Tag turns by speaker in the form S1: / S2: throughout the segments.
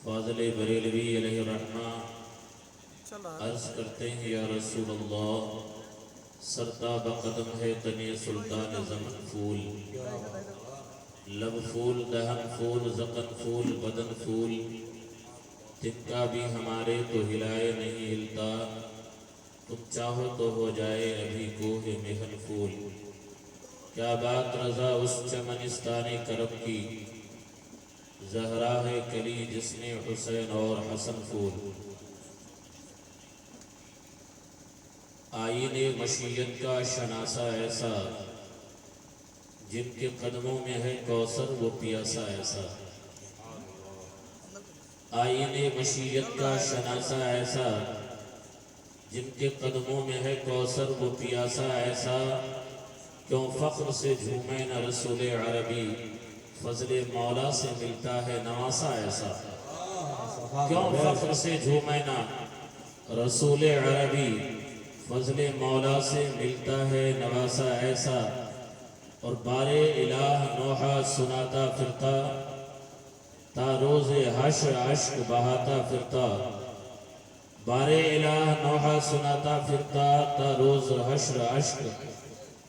S1: فاضل بریلوی علیہ الرحمہ عرض کرتے ہیں یا رسول اللہ سرتاب قدم ہے تنِ سلطان زمن پھول، لب پھول دہن پھول زقن پھول بدن پھول، تنکا بھی ہمارے تو ہلائے نہیں ہلتا، تم چاہو تو ہو جائے ابھی کوہ محن پھول۔ کیا بات رضا اس چمنستان کرم کی، زہرا ہے کلی جس نے حسین اور حسن پھول۔ آئین مشیت کا شناسہ ایسا، جن کے قدموں میں ہے کوثر وہ پیاسا ایسا۔ آئین مشیت کا شناسہ ایسا، جن کے قدموں میں ہے کوثر وہ پیاسا ایسا، کیوں فخر سے جھومے نہ رسول عربی، فضل مولا سے ملتا ہے نواسا ایسا۔ کیوں فخر سے جھومے نہ رسول عربی، فضل مولا سے ملتا ہے نواسا ایسا۔ اور بار الہ نوحہ سناتا پھرتا، تا روز حشر عشق بہاتا پھرتا۔ بار الہ نوحہ سناتا پھرتا، تا روز حشر عشق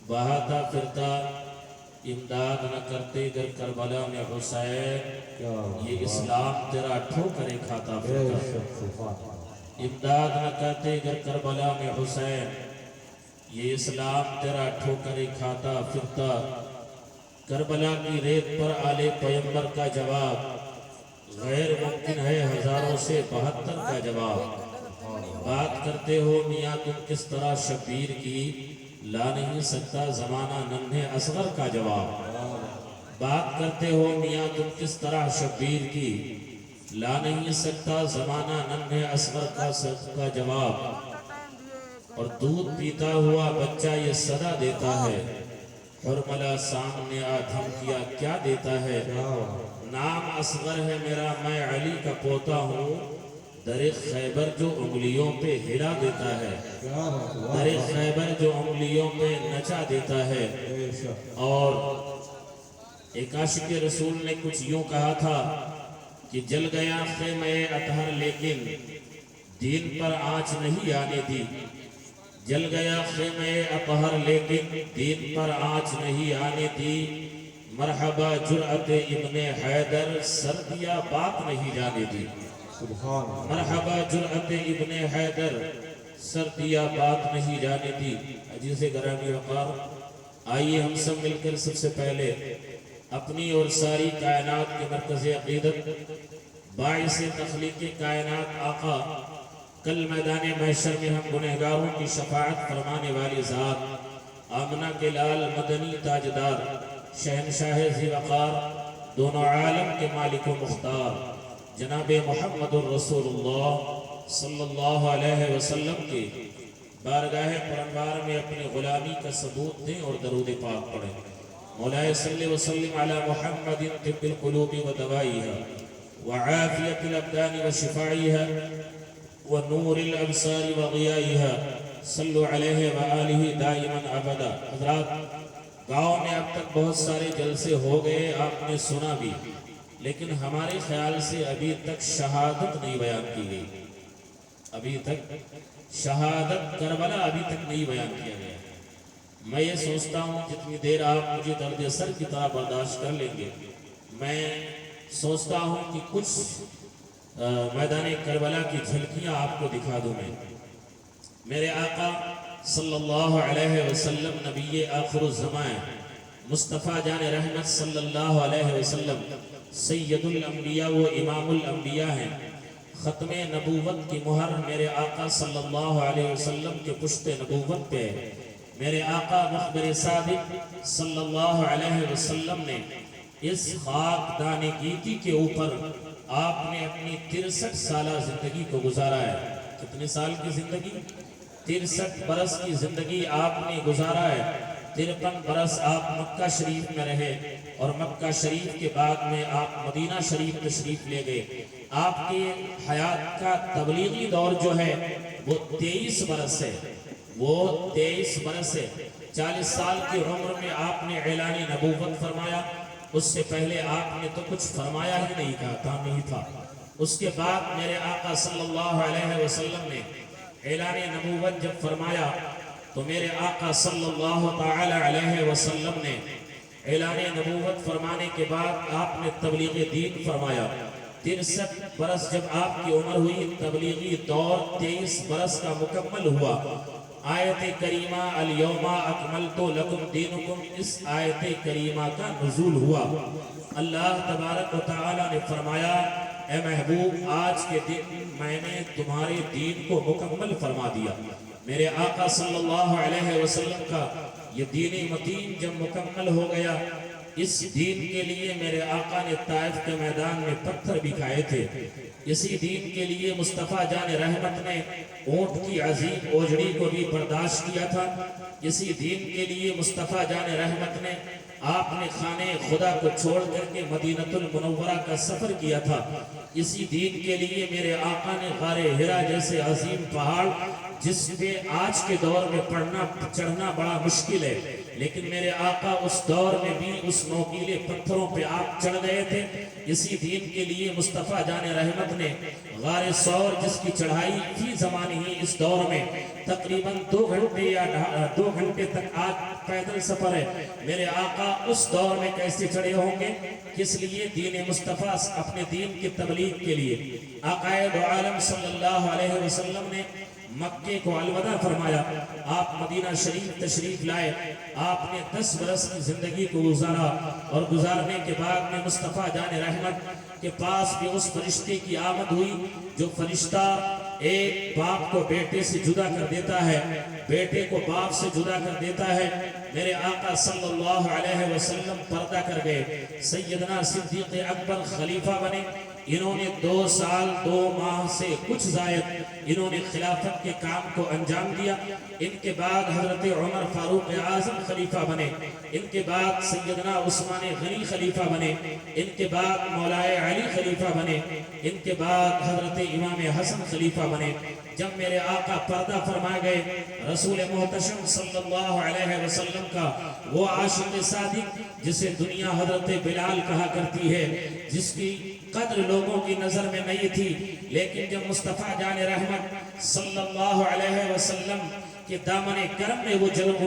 S1: بہاتا پھرتا۔ امداد نہ کرتے گر کربلا میں حسین، یہ اسلام تیرا ٹھوکریں کھاتا پھرتا۔ امداد نہ کرتے گر کربلا میں حسین، یہ اسلام تیرا ٹھوکریں کھاتا پھرتا۔ کربلا کی ریت پر آل پیمبر کا جواب، غیر ممکن ہے ہزاروں سے 72 کا جواب۔ بات کرتے ہو میاں تم کس طرح شبیر کی، لا نہیں سکتا زمانہ ننھے اصغر کا جواب۔ بات کرتے ہو میاں تم کس طرح شبیر کی، لا نہیں سکتا زمانہ ننھے اصغر کا جواب۔ اور دودھ پیتا ہوا بچہ یہ صدا دیتا ہے، حرملہ سامنے آ دھمکیا کیا دیتا ہے۔ نام اصغر ہے میرا میں علی کا پوتا ہوں، در خیبر جو انگلیوں پہ ہلا دیتا ہے، در خیبر جو انگلیوں پہ نچا دیتا ہے۔ اور ایک عاشق رسول نے کچھ یوں کہا تھا کہ جل گیا خیمہ اطہر لیکن دین پر آنچ نہیں آنے دی۔ جل گیا خیمہ اطہر لیکن دین پر آنچ نہیں آنے دی، مرحبا جرأت ابن حیدر سردیا بات نہیں جانے دی۔ مرحبا جرأت ابن حیدر سردیا بات نہیں جانے دی۔ عزیز گرامی وقار، آئیے ہم سب مل کر سب سے پہلے اپنی اور ساری کائنات کے مرکز عقیدت، باعث تخلیق کائنات آقا، کل میدان محشر میں ہم گنہگاروں کی شفاعت فرمانے والی ذات، آمنہ کے لال مدنی تاجدار، شہنشاہ ذی وقار، دونوں عالم کے مالک و مختار، جناب محمد الرسول اللہ صلی اللہ علیہ وسلم کے بارگاہ پرنوار میں اپنے غلامی کا ثبوت دیں اور درود پاک پڑھیں۔ مولا صلی وسلم علی محمد طب القلوب و دوائیہا وعافیت الابدان و شفائیہا ونور الابصار و غیائیہا، صلو علیہ وآلہ دائما ابدا۔ حضرات، گاؤں میں اب تک بہت سارے جلسے ہو گئے، آپ نے سنا بھی، لیکن ہمارے خیال سے ابھی تک شہادت نہیں بیان کی گئی۔ ابھی تک شہادت کربلا ابھی تک نہیں بیان کیا گیا۔ میں یہ سوچتا ہوں جتنی دیر آپ مجھے درد سر کی طرح برداشت کر لیں گے، میں سوچتا ہوں کہ کچھ میدان کربلا کی جھلکیاں آپ کو دکھا دوں میں۔ میرے آقا صلی اللہ علیہ وسلم نبی آخر الزمان، مصطفیٰ جان رحمت صلی اللہ علیہ وسلم سید الانبیاء و امام الانبیاء ہیں۔ ختم نبوت کی مہر میرے آقا صلی اللہ علیہ وسلم کے پشت نبوت پہ ہے۔ میرے آقا مخبر صادق صلی اللہ علیہ وسلم نے اس خاک دانے گیتی کے اوپر آپ نے اپنی 63 سالہ زندگی کو گزارا ہے۔ کتنے سال کی زندگی؟ 63 برس کی زندگی آپ نے گزارا ہے۔ 53 برس آپ مکہ شریف میں رہے، اور مکہ شریف کے بعد میں آپ مدینہ شریف تشریف لے گئے۔ آپ کی حیات کا تبلیغی دور جو ہے وہ 23 برس ہے، وہ 23 برس ہے۔ 40 سال کی عمر میں آپ نے اعلان نبوت فرمایا، اس سے پہلے آپ نے تو کچھ فرمایا ہی نہیں، کہا نہیں تھا۔ اس کے بعد میرے آقا صلی اللہ علیہ وسلم نے اعلان نبوت جب فرمایا تو میرے آقا صلی اللہ تعالی علیہ وسلم نے اعلان نبوت فرمانے کے بعد آپ نے تبلیغ دین فرمایا۔ 63 برس جب آپ کی عمر ہوئی، تبلیغی دور 23 برس کا مکمل ہوا۔ آیت کریمہ الیوم اکملت لکم دینکم، اس آیت کریمہ کا نزول ہوا۔ اللہ تبارک و تعالی نے فرمایا اے محبوب آج کے دن میں نے تمہارے دین کو مکمل فرما دیا۔ میرے آقا صلی اللہ علیہ وسلم کا یہ دین متین جب مکمل ہو گیا، اس دین کے لیے میرے آقا نے طائف کے میدان میں پتھر بھی کھائے تھے۔ اسی دین کے لیے مصطفیٰ جان رحمت نے اونٹ کی عظیم اوجڑی کو بھی برداشت کیا تھا۔ اسی دین کے لیے مصطفیٰ جان رحمت نے آپ نے خانہ خدا کو چھوڑ کر کے مدینہ المنورہ کا سفر کیا تھا۔ اسی دین کے لیے میرے آقا نے غار ہرا جیسے عظیم پہاڑ جس پہ آج کے دور میں چڑھنا بڑا مشکل ہے، لیکن میرے آقا اس دور میں بھی اس نوکیلے پتھروں پہ آپ چڑھ گئے تھے۔ اسی دین کے لیے مصطفیٰ جان رحمت نے غار ثور جس کی چڑھائی فی زمانے ہی اس دور میں تقریباً 2 گھنٹے یا 2 گھنٹے تک آج پیدل سفر ہے، میرے آقا اس دور میں کیسے چڑھے ہوں گے؟ کس لیے؟ دین مصطفیٰ اپنے دین کی تبلیغ کے لیے۔ آقا دو عالم صلی اللہ علیہ وسلم نے مکے کو الوداع فرمایا، آپ مدینہ شریف تشریف لائے۔ آپ نے 10 برس کی زندگی کو گزارا، اور گزارنے کے بعد میں مصطفیٰ جان رحمت کے پاس بھی اس فرشتے کی آمد ہوئی جو فرشتہ ایک باپ کو بیٹے سے جدا کر دیتا ہے، بیٹے کو باپ سے جدا کر دیتا ہے۔ میرے آقا صلی اللہ علیہ وسلم پردہ کر گئے، سیدنا صدیق اکبر خلیفہ بنے۔ انہوں نے 2 سال 2 ماہ سے کچھ زائد انہوں نے خلافت کے کام کو انجام دیا۔ ان کے بعد حضرت عمر فاروق اعظم خلیفہ بنے، ان کے بعد سیدنا عثمان غنی خلیفہ بنے، ان کے بعد مولا علی خلیفہ بنے، ان کے بعد حضرت امام حسن خلیفہ بنے۔ جب میرے آقا پردہ فرما گئے، رسول محتشم صلی اللہ علیہ وسلم کا وہ عاشق صادق جسے دنیا حضرت بلال کہا کرتی ہے، جس کی قدر لوگوں کی نظر میں نہیں تھی، لیکن جب مصطفیٰ جان رحمت صلی اللہ علیہ وسلم کہ دامن کرم میں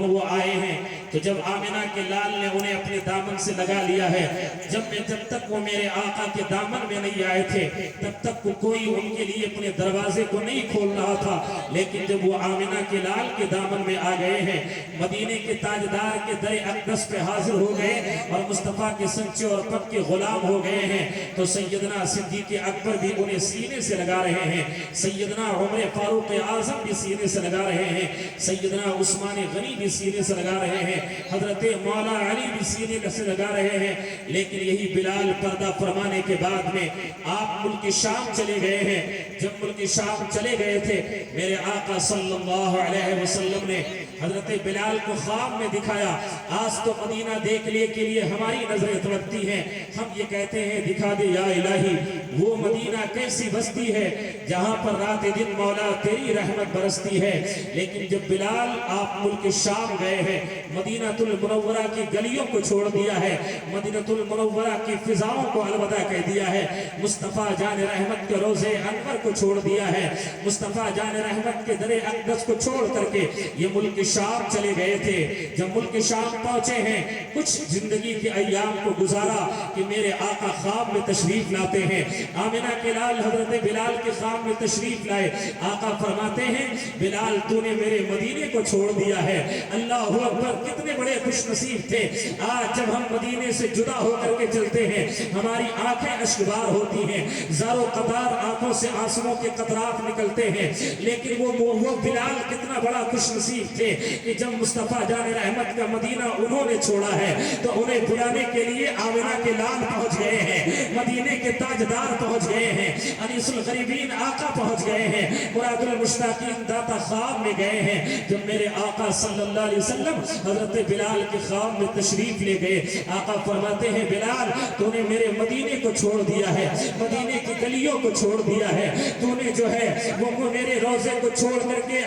S1: وہ آئے ہیں، تو جب آمنہ کے لال نے انہیں اپنے دامن سے لگا لیا ہے، جب تک وہ میرے آقا کے دامن میں نہیں آئے تھے تب تک کوئی ان کے لیے اپنے دروازے کو نہیں کھول رہا تھا، لیکن جب وہ آمنہ کے لال کے دامن میں آ گئے ہیں، مدینے کے تاجدار کے در اقدس پہ حاضر ہو گئے اور مصطفیٰ کے سنچے اور پگ کے غلام ہو گئے ہیں، تو سیدنا صدیق اکبر بھی انہیں سینے سے لگا رہے ہیں، سیدنا عمر فاروق اعظم بھی سینے سے لگا رہے ہیں، سیدنا عثمان غنی بھی سینے سے لگا رہے ہیں، حضرت مولا علی بھی سینے سے لگا رہے ہیں۔ لیکن یہی بلال پردہ فرمانے کے بعد میں آپ ملک شام چلے گئے ہیں۔ جب ملک شام چلے گئے تھے، میرے آقا صلی اللہ علیہ وسلم نے حضرت بلال کو خواب میں دکھایا۔ آج تو مدینہ دیکھنے کے لیے ہماری نظریں تڑپتی ہیں، ہم یہ کہتے ہیں دکھا دے یا الہی وہ مدینہ کیسی بستی ہے جہاں پر رات دن مولا تیری رحمت برستی ہے۔ لیکن جب بلال آپ ملک شام گئے ہیں، مدینہ المنورہ کی گلیوں کو چھوڑ دیا ہے، مدینہ المنورہ کی فضاؤں کو الوداع کہہ دیا ہے، مصطفیٰ جان رحمت کے روضے انور کو چھوڑ دیا ہے، مصطفیٰ جان رحمت کے در اقدس کو چھوڑ کر کے یہ ملک شام چلے گئے تھے۔ جب ملک شام پہنچے ہیں، کچھ زندگی کے ایام کو گزارا کہ میرے آقا خواب میں تشریف لاتے ہیں۔ آمنہ کے لال حضرت بلال کے خواب میں تشریف لائے، آقا فرماتے ہیں بلال تو نے میرے مدینے کو چھوڑ دیا ہے۔ اللہ اکبر، کتنے بڑے خوش نصیب تھے۔ آج جب ہم مدینے سے جدا ہو کر کے چلتے ہیں، ہماری آنکھیں اشکبار ہوتی ہیں، زار و قطار آنکھوں سے آنسوؤں کے قطرات نکلتے ہیں، لیکن وہ بلال کتنا بڑا خوش نصیب تھے کہ جب مصطفیٰ جان رحمت کا مدینہ انہوں نے چھوڑا ہے تو انہیں بلانے کے لیے آمنہ کے لال پہنچ گئے ہیں، مدینے کے تاجدار پہنچ گئے ہیں، انیس الغریبین آقا پہنچ گئے ہیں، مراد المشتاقین داتا خواب میں گئے ہیں۔ جب میرے آقا صلی اللہ علیہ وسلم حضرت بلال کے خواب میں تشریف لے گئے، آقا فرماتے ہیں بلال تو نے میرے مدینے کو چھوڑ دیا ہے، مدینے کی گلیوں کو چھوڑ دیا ہے، تو نے جو ہے وہ میرے روزے کو چھوڑ کر کے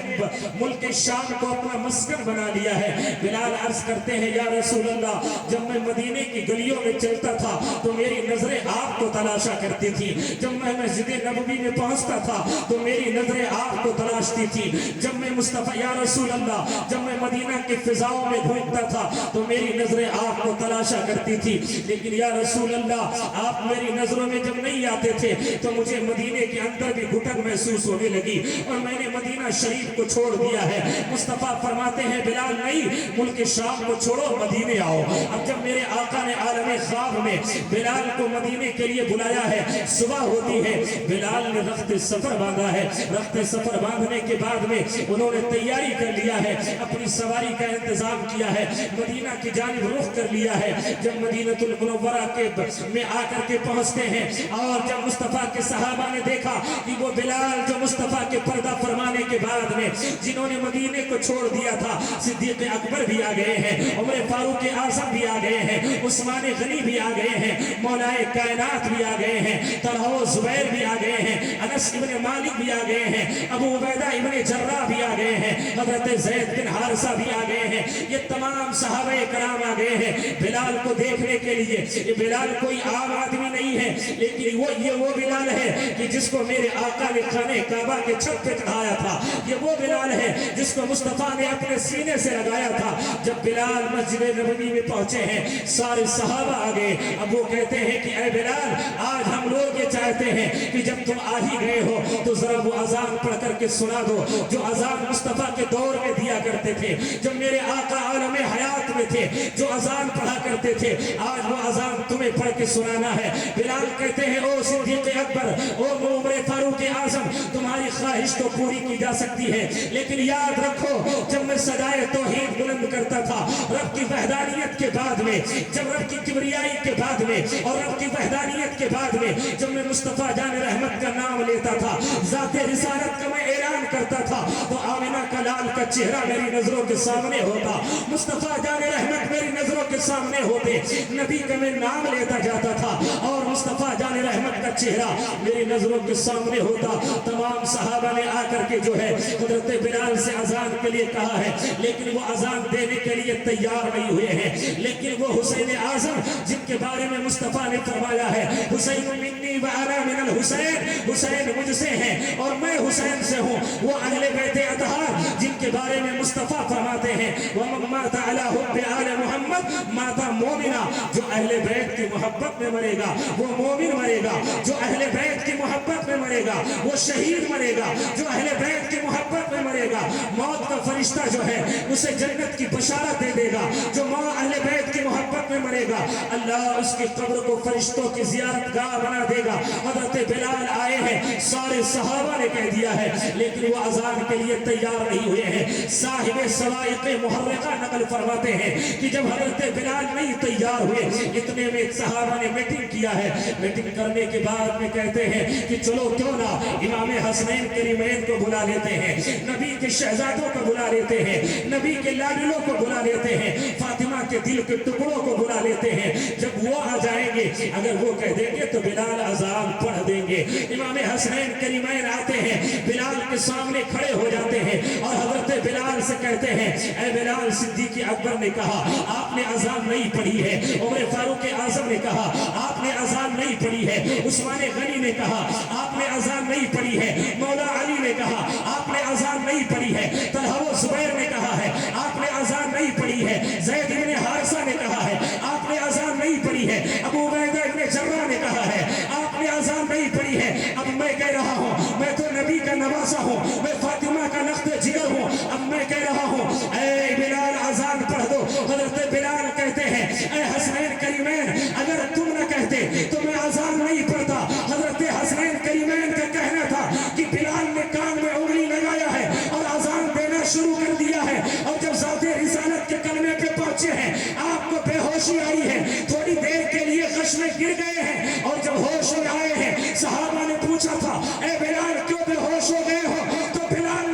S1: ملک شام کو اپنا مسکن بنا لیا ہے۔ بلال عرض کرتے ہیں یا رسول اللہ، جب میں مدینے کی گلیوں میں چلتا تھا تو میری نظریں آپ کو تلاشا کرتی تھی، جب میں مسجد نبوی میں پہنچتا تھا تو میری نظریں آپ کو تلاشتی تھی، جب میں مصطفیٰ یا رسول اللہ جب میں مدینہ کی فضاؤں میں گھومتا تھا تو میری نظریں آپ کو تلاشا کرتی تھی، لیکن یا رسول اللہ آپ میری نظروں میں جب نہیں آتے تھے تو مجھے مدینے کے اندر بھی گھٹن محسوس ہونے لگی اور میں نے مدینہ شریف کو چھوڑ دیا ہے۔ مصطفیٰ فرماتے ہیں بلال نہیں، ملک شام کو چھوڑو، مدینے آؤ۔ اب جب میرے آقا نے عالم خواب میں بلال کو مدینے کے لیے بلایا ہے، صبح ہوتی ہے، بلال نے رخت سفر باندھا ہے، رخت سفر باندھنے کے بعد میں انہوں نے تیاری کر لیا ہے، اپنی سواری کا انتظام کیا ہے، مدینہ کی جانب رخ کر لیا ہے۔ جب مدینہ المنورہ کے میں آ کر کے پہنچتے ہیں اور جب مصطفیٰ کے صحابہ نے دیکھا کہ وہ بلال جو مصطفیٰ کے پردہ فرمانے کے بعد میں جنہوں نے مدینے کو چھوڑ دیا تھا، صدیق اکبر بھی آ گئے ہیں، عمر فاروق اعظم بھی آ گئے ہیں، عثمان غنی بھی آ گئے ہیں، مولائے کائنات بھی آ گئے ہیں، طلحہ و زبیر بھی آ گئے ہیں، انس ابن مالک بھی آ گئے ہیں، ابو عبیدہ ابن جراح بھی آ گئے ہیں، حضرت زید بن حارثہ بھی آ گئے ہیں، یہ تمام صحابہ کرام آ گئے ہیں بلال کو دیکھنے کے لیے۔ یہ بلال کوئی عام آدمی نہیں ہے، لیکن وہ بلال ہے کہ جس کو میرے آقا نے خانہ کعبہ کے چھت پہ چڑھایا تھا، یہ وہ بلال ہے جس کو مصطفیٰ نے اپنے سینے سے لگایا تھا۔ جب بلال مسجد نبوی میں پہنچے ہیں، سارے صحابہ آ گئے، اب وہ کہتے ہیں کہ اے بلال، آج ہم لوگ یہ چاہتے ہیں کہ جب تم آ ہی گئے ہو تو ذرا وہ اذان پڑھ کر کے سنا دو جو اذان مصطفیٰ کے دور میں دیا کرتے تھے، جب میرے آقا عالم حیات میں تھے جو اذان پڑھا کرتے تھے، آج وہ اذان تمہیں پڑھ کے سنانا ہے۔ بلال کہتے ہیں او صدیق اکبر، او عمر فاروق اعظم، تمہاری خواہش تو پوری کی جا سکتی ہے، لیکن یاد رکھو جب میں صدائے توحید بلند کرتا تھا رب کی وحدانیت کے بعد میں، جب رب کی کبریائی کے بعد میں اور رب کی وحدانیت کے بعد میں جب میں مصطفیٰ جان رحمت کا نام لیتا تھا، ذات رسالت کا میں اعلان کرتا تھا، تو آمنہ کا لال کا چہرہ میری نظروں کے سامنے ہوتا، مصطفیٰ جان رحمت میری نظروں کے سامنے ہوتے، نبی کا میں نام لیتا جاتا تھا اور مصطفیٰ جان رحمت کا چہرہ میری نظروں کے سامنے ہوتا۔ تمام صحابہ نے آ کر کے جو ہے حضرت بلال سے اذان کے لیے کہا ہے، لیکن وہ اذان دینے کے لیے تیار نہیں ہوئے ہیں، لیکن وہ حسین اعظم جن کے بارے میں مصطفیٰ نے فرمایا ہے حسین منی و انا من الحسین، حسین مجھ سے ہیں اور میں حسین سے ہوں، وہ اہل بیت اطہار جن کے بارے میں مصطفیٰ فرماتے ہیں وَمَن مَاتَ عَلَى حُبِّ آلِ محمد مَاتَ مُؤْمِنًا، جو اہل بیت کی محبت میں مرے گا وہ مومن مرے گا، جو اہل بیت کی محبت میں مرے گا وہ شہید مرے گا، جو اہل بیت کی محبت میں مرے گا موت کا فرشتہ جو ہے اسے جنت کی بشارت دے دے گا، جو اہل بیت کی محبت میں مرے گا اللہ اس کی قبر کو فرشتوں کی زیارت گاہ بنا دے گا۔ حضرت بلال آئے ہیں، سارے صحابہ نے کہہ دیا ہے، لیکن وہ اذان کے لیے تیار نہیں ہوئے ہیں۔ صاحب سوائق محرقہ نقل فرماتے ہیں کہ جب حضرت بلال نہیں تیار ہوئے، اتنے میں صحابہ نے میٹنگ کیا ہے، میٹنگ کرنے کے بعد میں کہتے ہیں کہ چلو کیوں نہ امام حسنین کریمین کو بلا لیتے ہیں، نبی کے شہزادوں کو بلا لیتے ہیں، نبی کے لاڈلوں کو بلا لیتے ہیں، فاطمہ کے دل کے ٹکڑوں کو بلا لیتے ہیں، جب وہ آ جائیں گے اگر وہ کہہ دیں گے تو بلال اذان پڑھ دیں گے۔ امام حسنین کریمین آتے ہیں، بلال کے سامنے کھڑے ہو جاتے ہیں اور حضرت بلال سے کہتے ہیں اے بلال، صدیق اکبر نے کہا آپ نے اذان نہیں پڑھی ہے، عمر فاروق اعظم نے کہا آپ نے اذان نہیں پڑھی ہے، عثمان غنی نے کہا آپ نے اذان نہیں پڑھی ہے، مولا علی نے کہا آپ نے اذان نہیں پڑھی ہے، طلحہ و زبیر نے کہا ہے آپ نے اذان نہیں پڑھی ہے، زید بن حارثہ نے کہا ہے آپ نے اذان نہیں پڑھی ہے، ابو عبیدہ ابن جراح نے کہا ہے آپ نے اذان نہیں پڑھی ہے۔ اب میں کہہ رہا ہوں، میں تو نبی کا نواسہ ہوں، میں فاطمہ کا نخت جگر ہوں، اب میں کہہ رہا ہوں اے بلال اذان پڑھ دو۔ حضرت بلال کہتے ہیں اے حسنین کریمین، اگر تم نہ کہتے تو میں اذان نہیں پڑھتا۔ حضرت حسنین کریمین کا کہنا تھا کہ بلال نے کان میں انگلی لگایا ہے اور اذان دینا شروع کر دیا ہے، اور جب ذات رسالت کے کلمے پہ پہنچے ہیں آپ کو بے ہوشی آئی ہے، تھوڑی دیر کے لیے غش میں گر گئے ہیں، اور جب ہوش میں آئے ہیں صحابہ نے پوچھا تھا اے بلال کیوں بے ہوش ہو گئے ہو، تو بلال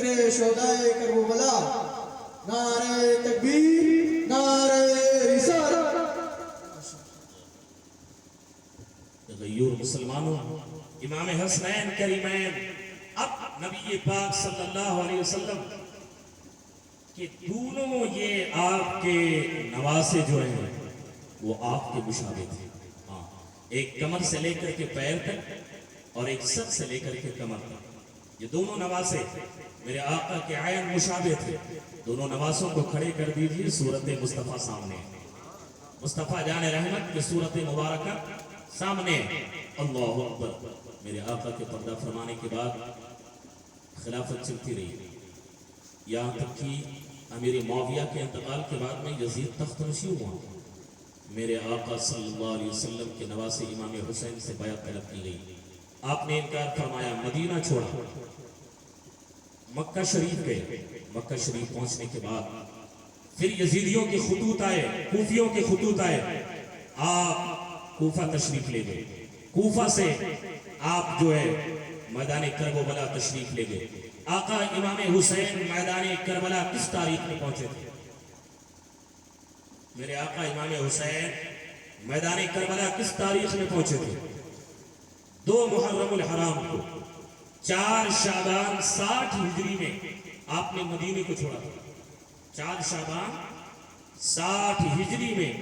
S2: ذکر شہدائے کربلا، نعرہ تکبیر، نعرہ رسالت۔
S1: غیور مسلمانوں، امام حسنین کریمین اب نبی پاک صلی اللہ علیہ وسلم کہ دونوں یہ آپ کے نواسے جو ہیں وہ آپ کے مشابہ تھے۔ ایک کمر سے لے کر کے پیر تک اور ایک سر سے لے کر کے کمر تک، یہ دونوں نواسے میرے آقا کے عین مشابہ تھے۔ دونوں نواسوں کو کھڑے کر دیجئے، صورت مصطفیٰ سامنے، مصطفیٰ جان رحمت کی صورت مبارکہ سامنے۔ اللہ اکبر۔ میرے آقا کے پردہ فرمانے کے بعد خلافت چلتی رہی، یہاں تک کہ امیر معاویہ کے انتقال کے بعد میں یزید تخت نشین ہوا۔ میرے آقا صلی اللہ علیہ وسلم کے نواسے امام حسین سے بیعت طلب کی گئی، آپ نے انکار فرمایا، مدینہ چھوڑا، مکہ شریف گئے۔ مکہ شریف پہنچنے کے بعد پھر یزیدیوں کے خطوط آئے، کوفیوں کے خطوط آئے، آپ کوفہ تشریف لے گئے۔ کوفہ سے آپ جو ہے میدان کربلا تشریف لے گئے۔ آقا امام حسین میدان کربلا کس تاریخ میں پہنچے تھے؟ میرے آقا امام حسین میدان کربلا کس تاریخ میں پہنچے تھے؟ 2 محرم الحرام کو، 4 شعبان 60 ہجری میں آپ نے مدینے کو چھوڑا تھا۔ 4 شعبان 60 ہجری میں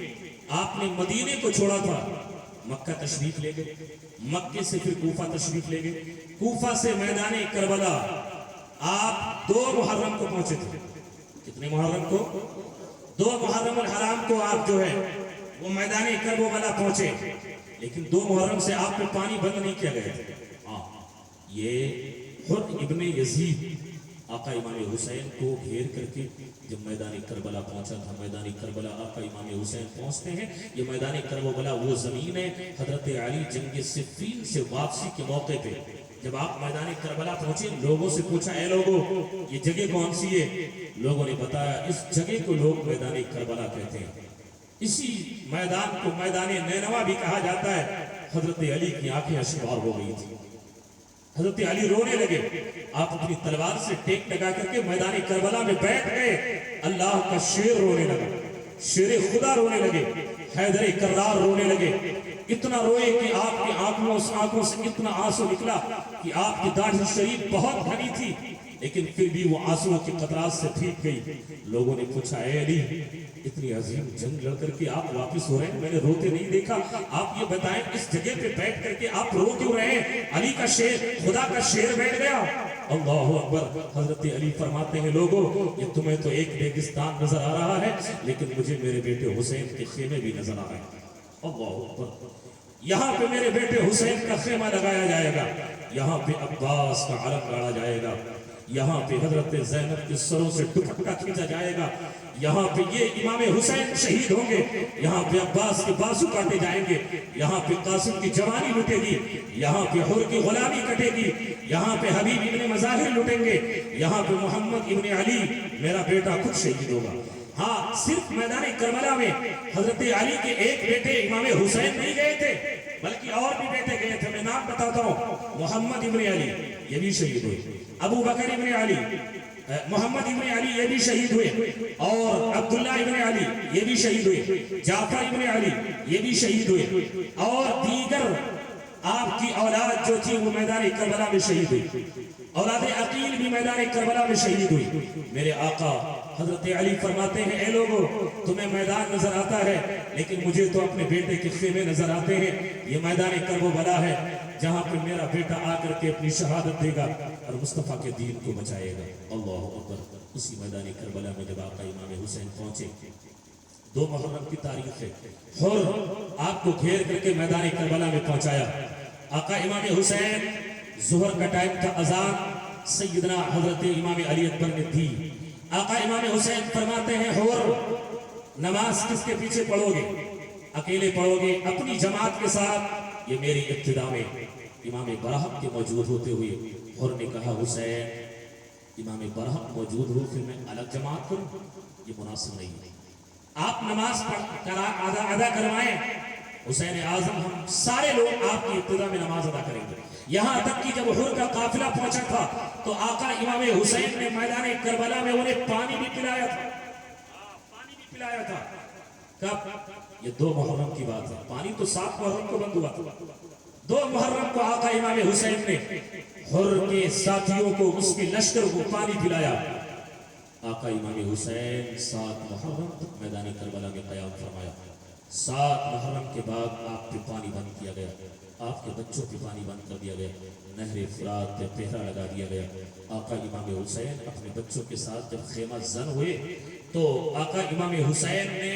S1: آپ نے مدینے کو چھوڑا تھا، مکہ تشریف لے گئے، مکے سے پھر کوفہ تشریف لے گئے، کوفہ سے میدان کربلا آپ 2 محرم کو پہنچے تھے۔ کتنے محرم کو؟ 2 محرم الحرام کو آپ جو ہے وہ میدان کربلا پہنچے، لیکن 2 محرم سے آپ کو پانی بند نہیں کیا گیا تھا۔ یہ خود ابن یزید آقا امام حسین کو گھیر کر کے جب میدان کربلا پہنچا تھا، میدان کربلا آقا امام حسین پہنچتے ہیں، یہ میدان کربلا وہ زمین ہے، حضرت علی جنگ صفین سے واپسی کے موقع پہ جب آپ میدان کربلا پہنچے، لوگوں سے پوچھا، اے لوگوں یہ جگہ کون سی ہے؟ لوگوں نے بتایا اس جگہ کو لوگ میدان کربلا کہتے ہیں۔ اسی میدان کو میدان نینوا بھی کہا جاتا ہے۔ حضرت علی کی آنکھیں اشکار ہو گئی تھی، حضرت علی رونے لگے، آپ اپنی تلوار سے ٹیک لگا کر کے میدان کربلا میں بیٹھ گئے۔ اللہ کا شیر رونے لگا، شیر خدا رونے لگے، حیدر کرار رونے لگے، اتنا روئے کہ آپ کی آنکھوں سے اتنا آنسو نکلا کہ آپ کی داڑھی شریف بہت گھنی تھی، لیکن پھر بھی وہ آنسو کی قطرات سے بھیگ گئی۔ لوگوں نے پوچھا، اے علی اتنی عظیم جنگ لڑ کر کے آپ واپس ہو رہے ہیں، میں نے روتے نہیں دیکھا، آپ یہ بتائیں اس جگہ پہ بیٹھ کر کے آپ رو کیوں رہے ہیں؟ علی کا شیر، خدا کا شیر بیٹھ گیا۔ اللہ اکبر۔ حضرت علی فرماتے ہیں، لوگوں یہ تمہیں تو ایک ریگستان نظر آ رہا ہے، لیکن مجھے میرے بیٹے حسین کے خیمے بھی نظر آ رہے ہیں۔ اللہ اکبر۔ یہاں پہ میرے بیٹے حسین کا خیمہ لگایا جائے گا، یہاں پہ عباس کا علم گاڑا جائے گا، یہاں پہ حضرت زینب کے سروں سے دوپٹہ کھینچا جائے گا، یہاں پہ یہ امام حسین شہید ہوں گے، یہاں پہ عباس کے بازو کاٹے جائیں گے، یہاں پہ قاسم کی جوانی لٹے گی، یہاں پہ حر کی غلامی کٹے گی، یہاں پہ حبیب ابن مظاہر لٹیں گے، یہاں پہ محمد ابن علی میرا بیٹا خود شہید ہوگا۔ ہاں، صرف میدان کربلا میں حضرت علی کے ایک بیٹے امام حسین نہیں گئے تھے، بلکہ اور بھی بیٹے گئے تھے۔ میں نام بتاتا ہوں، محمد ابن علی یہ بھی شہید ہوئے، ابو بکر ابن علی، محمد ابن علی یہ بھی شہید ہوئے، اور عبداللہ ابن علی یہ بھی شہید ہوئے، جعفر ابن علی یہ بھی شہید ہوئے، اور دیگر آپ کی اولاد جو تھی وہ میدان کربلا میں شہید ہوئی، اولاد عقیل بھی میدان کربلا میں شہید ہوئی۔ میرے آقا حضرت علی فرماتے ہیں، اے لوگوں تمہیں میدان نظر آتا ہے، لیکن مجھے تو اپنے بیٹے کے خیمے نظر آتے ہیں۔ یہ میدان کربلا ہے جہاں پہ میرا بیٹا آ کر کے اپنی شہادت دے گا اور مصطفیٰ کے دین کو بچائے گا۔ اللہ اکبر۔ اسی میدان کربلا میں جب آقا امام حسین پہنچے، 2 محرم کی تاریخ ہے، اور آپ کو گھیر کر کے میدان کربلا میں پہنچایا۔ آقا امام حسین، ظہر کا ٹائم تھا، اذان سیدنا حضرت امام علی اکبر نے دی۔ آقا امام حسین فرماتے ہیں، حور نماز کس کے پیچھے پڑھو گے؟ اکیلے پڑھو گے اپنی جماعت کے ساتھ؟ یہ میری ابتدا میں امام برحق کے موجود ہوتے ہوئے حور نے کہا، حسین امام برحق موجود ہو پھر میں الگ جماعت کروں؟ یہ مناسب نہیں ہے، آپ نماز ادا کروائیں، حسین اعظم ہم سارے لوگ آپ کی ابتدا میں نماز ادا کریں گے، یہاں تک کہ جب احد کا قافلہ پہنچا تھا تو آقا امام حسین نے میدان کربلا میں انہیں پانی بھی پلایا تھا کب؟ یہ 2 محرم کی بات ہے، پانی تو 7 محرم کو بند ہوا تھا، 2 محرم کو آقا امام حسین نے حر کے ساتھیوں کو، اس کے لشکر کو پانی پلایا۔ آقا امام حسین 7 محرم تک میدان کربلا میں قیام فرمایا۔ 7 محرم کے بعد آپ پہ پانی بند کیا گیا، آپ کے بچوں پہ پانی بند کر دیا گیا، نہر فرات پہ پہرا لگا دیا گیا۔ آقا امام حسین اپنے بچوں کے ساتھ جب خیمہ زن ہوئے تو آقا امام حسین نے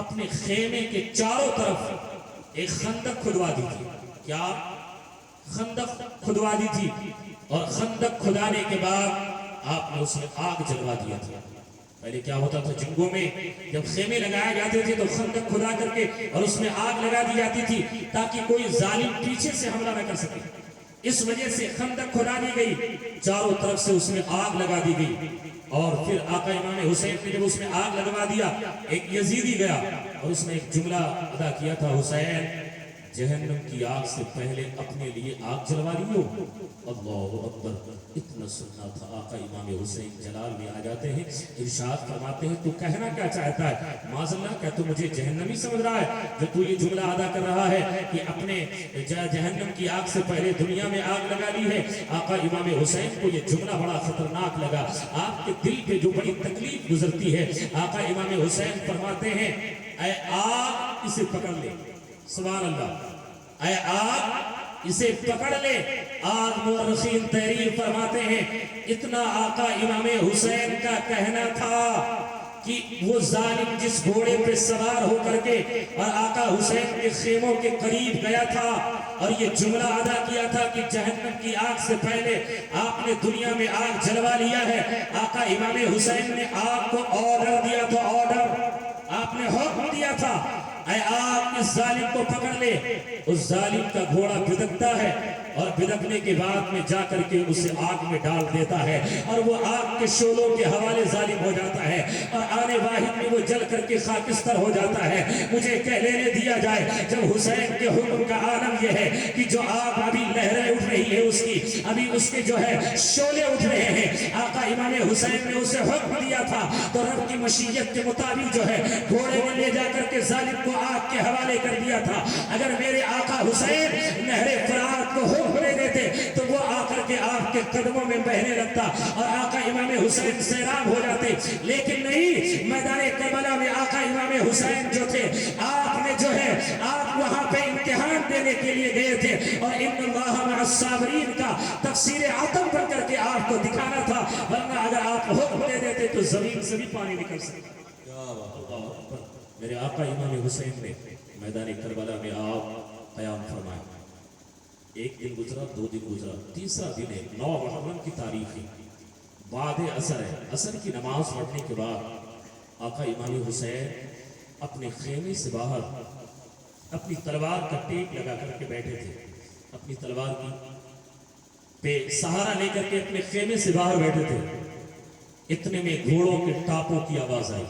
S1: اپنے خیمے کے چاروں طرف ایک خندق کھدوا دی تھی۔ کیا؟ خندق کھدوا دی تھی، اور خندق کھدانے کے بعد آپ نے اس میں آگ جلوا دیا تھا۔ پہلے کیا ہوتا تھا جنگوں میں، جب خیمے لگائے جاتے تھے تو خندق کھدا کر کے اور اس میں آگ لگا دی جاتی تھی تاکہ کوئی ظالم پیچھے سے حملہ نہ کر سکے۔ اس وجہ سے خندق کھدا دی گئی، چاروں طرف سے اس میں آگ لگا دی گئی، اور پھر آقا امام حسین نے جب اس میں آگ لگوا دیا، ایک یزیدی گیا اور اس نے ایک جملہ ادا کیا تھا، حسین جہنم کی آگ سے پہلے اپنے لیے آگ جلوا لیو۔ اللہ اکبر، اتنا سننا تھا۔ آقا امام حسین جلال میں آ جاتے ہیں، ارشاد فرماتے ہیں تو کہنا کیا چاہتا ہے؟ معاذ اللہ، کیا تو مجھے جہنمی سمجھ رہا ہے جو تو یہ جملہ ادا کر رہا ہے کہ اپنے جہنم کی آگ سے پہلے دنیا میں آگ لگا لی ہے؟ آقا امام حسین کو یہ جملہ بڑا خطرناک لگا، آپ کے دل پہ جو بڑی تکلیف گزرتی ہے۔ آقا امام حسین فرماتے ہیں اے آگ اسے پکڑ لے، سبحان اللہ، اے آگ اسے پکڑ لے۔ آج مورخین تحریر فرماتے ہیں اتنا آقا امام حسین کا کہنا تھا کہ وہ ظالم جس گھوڑے پہ سوار ہو کر کے اور آقا حسین کے خیموں کے قریب گیا تھا اور یہ جملہ ادا کیا تھا کہ جہنم کی آگ سے پہلے آپ نے دنیا میں آگ جلوا لیا ہے، آقا امام حسین نے آگ کو آرڈر دیا تھا، آرڈر آپ نے حکم دیا تھا، اے آگ اس ظالم کو پکڑ لے۔ اس ظالم کا گھوڑا بدکتا ہے اور بدکنے کے بعد میں جا کر کے اسے آگ میں ڈال دیتا ہے اور وہ آگ کے شعلوں کے حوالے ظالم ہو جاتا ہے اور آنے واحد میں وہ جل کر کے خاکستر ہو جاتا ہے۔ مجھے کہہ لینے دیا جائے جب حسین کے حکم کا عالم یہ ہے کہ جو آگ ابھی لہریں اٹھ رہی ہے، اس کی ابھی اس کے جو ہے شعلے اٹھ رہے ہیں، آقا امام حسین نے اسے حکم دیا تھا تو رب کی مشیت کے مطابق جو ہے گھوڑے میں لے جا کر کے ظالم کو آگ کے حوالے کر دیا تھا۔ اگر میرے آقا حسین نہر فرات کو حکم دے دیتے تو وہ آ کر کے آپ کے قدموں میں بہنے لگتا اور آقا امام حسین سیراب ہو جاتے، لیکن نہیں، میدان کربلا میں آقا امام حسین جو تھے، آپ نے جو ہے آپ وہاں پہ امتحان دینے کے لیے گئے تھے اور ان اللہ مع الصابرین کا تفسیر عطم بن کر کے آپ کو دکھانا تھا، ورنہ اگر آپ حکم دے دیتے تو زمین سے بھی پانی نکل سکتا۔ میرے آقا امام حسین نے میدان کربلا میں آپ قیام فرمایا۔ ایک دن گزرا، 2 دن گزرا، تیسرا دن ہے، 9 محرم کی تاریخ ہے، بعد عصر ہے، عصر کی نماز پڑھنے کے بعد آقا امام حسین اپنے خیمے سے باہر اپنی تلوار کا ٹیپ لگا کر کے بیٹھے تھے، اپنی تلوار کی پہ سہارا لے کر کے اپنے خیمے سے باہر بیٹھے تھے۔ اتنے میں گھوڑوں کے ٹاپوں کی آواز آئی،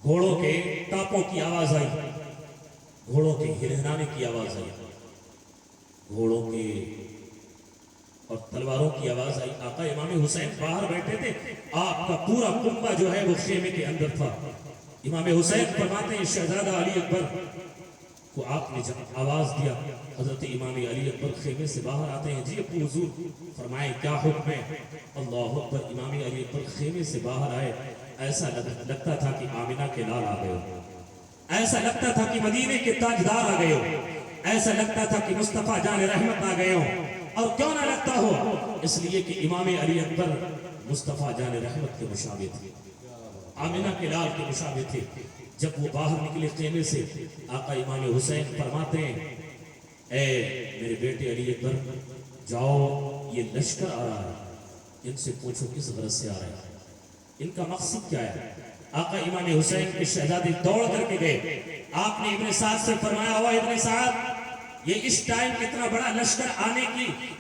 S1: گھوڑوں کے ٹاپوں کی آواز آئی، گھوڑوں کے ہرہرانے کی آواز آئی، گھوڑوں کے اور تلواروں کی آواز آئی۔ آقا امام حسین باہر بیٹھے تھے، آپ کا پورا کنبہ جو ہے وہ خیمے کے اندر تھا۔ امام حسین فرماتے ہیں شہزادہ علی اکبر کو آپ نے جب آواز دیا، حضرت امام علی اکبر خیمے سے باہر آتے ہیں، جی ابو حضور فرمائے کیا حکم ہے؟ اللہ اکبر، امام علی اکبر خیمے سے باہر آئے، ایسا لگتا تھا کہ آمنہ کے لال آ گئے ہو، ایسا لگتا تھا کہ مدینے کے تاجدار آ گئے ہو، ایسا لگتا تھا کہ مصطفیٰ جان رحمت آ گئے ہوں۔ اور کیوں نہ لگتا ہو؟ اس لیے کہ امام علی اکبر مصطفیٰ جان رحمت کے مشابہ تھے، آمنہ کے لال کے مشابہ تھے۔ جب وہ باہر نکلے خیمے سے، آقا امام حسین فرماتے ہیں اے میرے بیٹے علی اکبر، جاؤ، یہ لشکر آ رہا ہے، ان سے پوچھو کس غرض سے آ رہا ہے، ان کا مقصد کیا ہے؟ آقا امام حسین کے شہزادے دوڑ کر کے گئے، آپ نے ابن سعد سے فرمایا، ہوا ابن سعد، یہ اس ٹائم اتنا بڑا لشکر